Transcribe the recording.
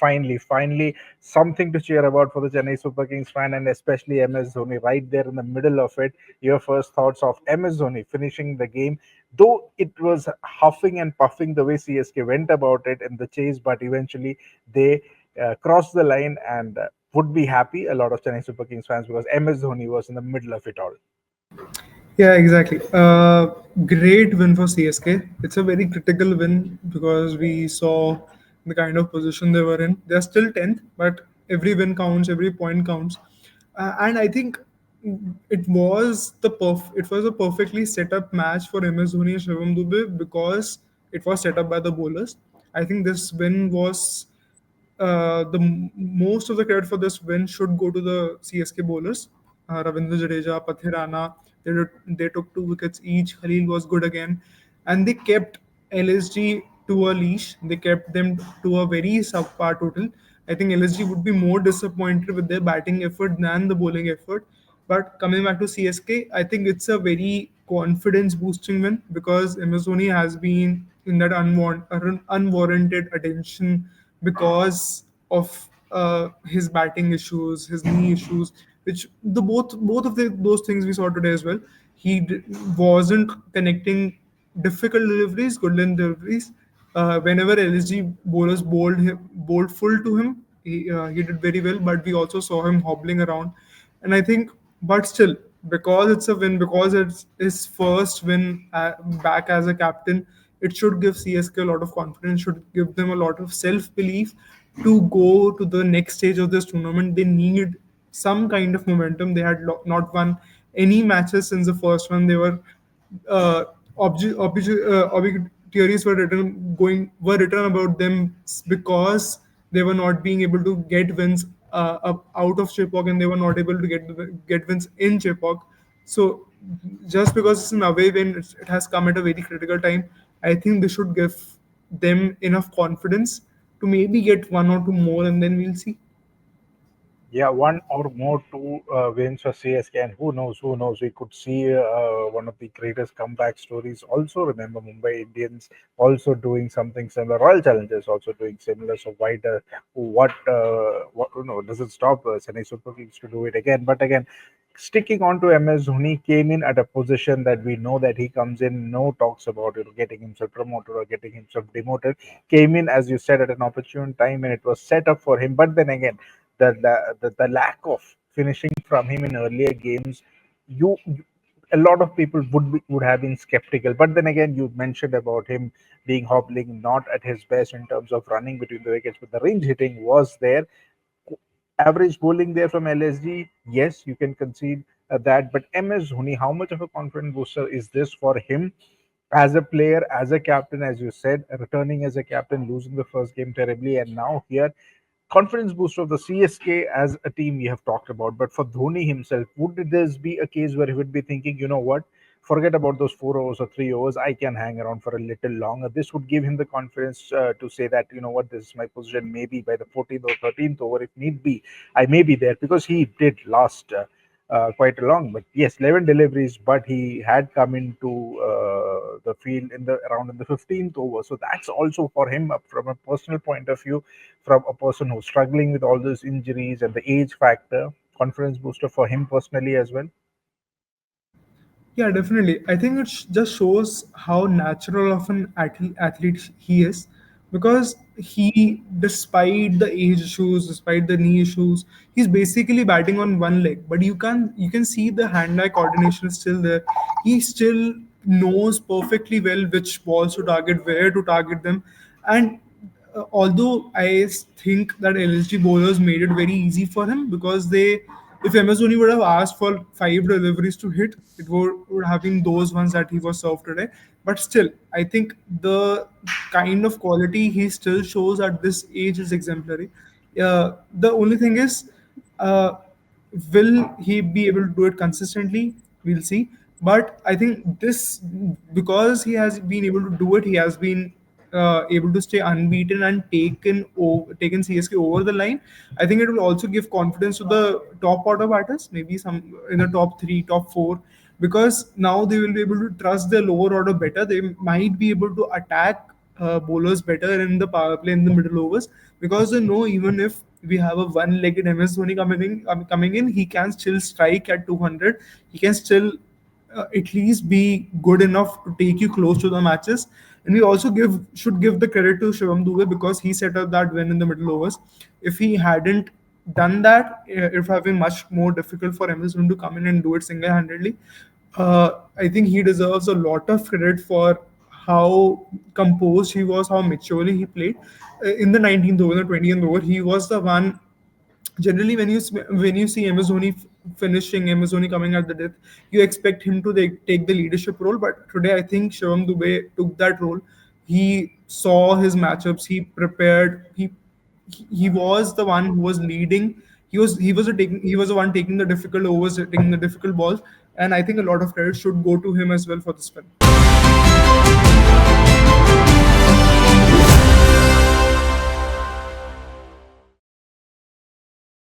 finally, something to cheer about for the Chennai Super Kings fan and especially MS Dhoni right there in the middle of it. Your first thoughts of MS Dhoni finishing the game, though it was huffing and puffing the way CSK went about it in the chase, but eventually they crossed the line and would be happy, a lot of Chennai Super Kings fans, because MS Dhoni was in the middle of it all. Yeah, exactly. Great win for CSK. It's a very critical win because we saw the kind of position they were in. They're still 10th, but every win counts, every point counts. And I think it was a perfectly set up match for MS Dhoni and Shivam Dubey because it was set up by the bowlers. I think this win was most of the credit for this win should go to the CSK bowlers. Ravindra Jadeja, Pathirana, they took 2 wickets each. Khalil was good again, and they kept LSG to a leash. They kept them to a very subpar total. I think LSG would be more disappointed with their batting effort than the bowling effort. But coming back to CSK, I think it's a very confidence boosting win because MS Dhoni has been in that unwarranted attention because of his batting issues, his knee issues, which both of those things we saw today as well. He wasn't connecting difficult deliveries, good length deliveries. Whenever LSG bowlers bowled full to him, he did very well. But we also saw him hobbling around, and I think, but still, because it's a win, because it's his first win back as a captain, it should give CSK a lot of confidence, should give them a lot of self belief to go to the next stage of this tournament. They need some kind of momentum. They had not won any matches since the first one. They were obituaries were written about them because they were not being able to get wins out of Chipok, and they were not able to get wins in Chipok. So just because it's an away win, it has come at a very critical time. I think they should give them enough confidence to maybe get one or two more, and then we'll see. Yeah, one or more two wins for CSK, and who knows, who knows? We could see one of the greatest comeback stories. Also, remember Mumbai Indians also doing something similar. Royal Challengers also doing similar. So why what does it stop Chennai Super Kings to do it again? But again, sticking on to MS Dhoni came in at a position that we know that he comes in, no talks about it, getting himself promoted or getting himself demoted. Came in, as you said, at an opportune time, and it was set up for him. But then again, the lack of finishing from him in earlier games, a lot of people would have been skeptical. But then again, you mentioned about him being hobbling, not at his best in terms of running between the wickets, but the range hitting was there. Average bowling there from LSG, yes, you can concede that. But MS Dhoni, how much of a confident booster is this for him as a player, as a captain, as you said, returning as a captain, losing the first game terribly, and now here confidence booster of the CSK as a team we have talked about. But for Dhoni himself, would this be a case where he would be thinking, you know what, forget about those 4 overs or 3 overs, I can hang around for a little longer? This would give him the confidence to say that, you know what, this is my position. Maybe by the 14th or 13th over, if need be, I may be there, because he did last. Quite long, but yes, 11 deliveries, but he had come into the field in the around in the 15th over. So that's also for him, from a personal point of view, from a person who's struggling with all those injuries and the age factor, confidence booster for him personally as well. Yeah, definitely. I think it just shows how natural of an athlete he is, because he, despite the age issues, despite the knee issues, he's basically batting on one leg. But you can see the hand-eye coordination is still there. He still knows perfectly well which balls to target, where to target them, and although think that LSG bowlers made it very easy for him because if MS Dhoni would have asked for 5 deliveries to hit, it would have been those ones that he was served today. But still, I think the kind of quality he still shows at this age is exemplary. The only thing is, uh, will he be able to do it consistently? We'll see. But I think this, because he has been able to do it, he has been able to stay unbeaten and taken CSK over the line. I think it will also give confidence to the top order batters, maybe some in the top three, top four, because now they will be able to trust their lower order better. They might be able to attack bowlers better in the power play in the middle overs, because they know even if we have a one-legged MS Dhoni coming in, he can still strike at 200. He can still at least be good enough to take you close to the matches. And we also should give the credit to Shivam Dube, because he set up that win in the middle overs. If he hadn't done that, it would have been much more difficult for MS Dhoni to come in and do it single-handedly. I think he deserves a lot of credit for how composed he was, how maturely he played. In the 19th over, the 20th over, he was the one. Generally, when you see MS Dhoni finishing, MS Dhoni coming at the death, you expect him to take the leadership role. But today, I think Shivam Dube took that role. He saw his matchups. He prepared. He was the one who was leading. He was the one taking the difficult overs, taking the difficult balls. And I think a lot of credit should go to him as well for this win.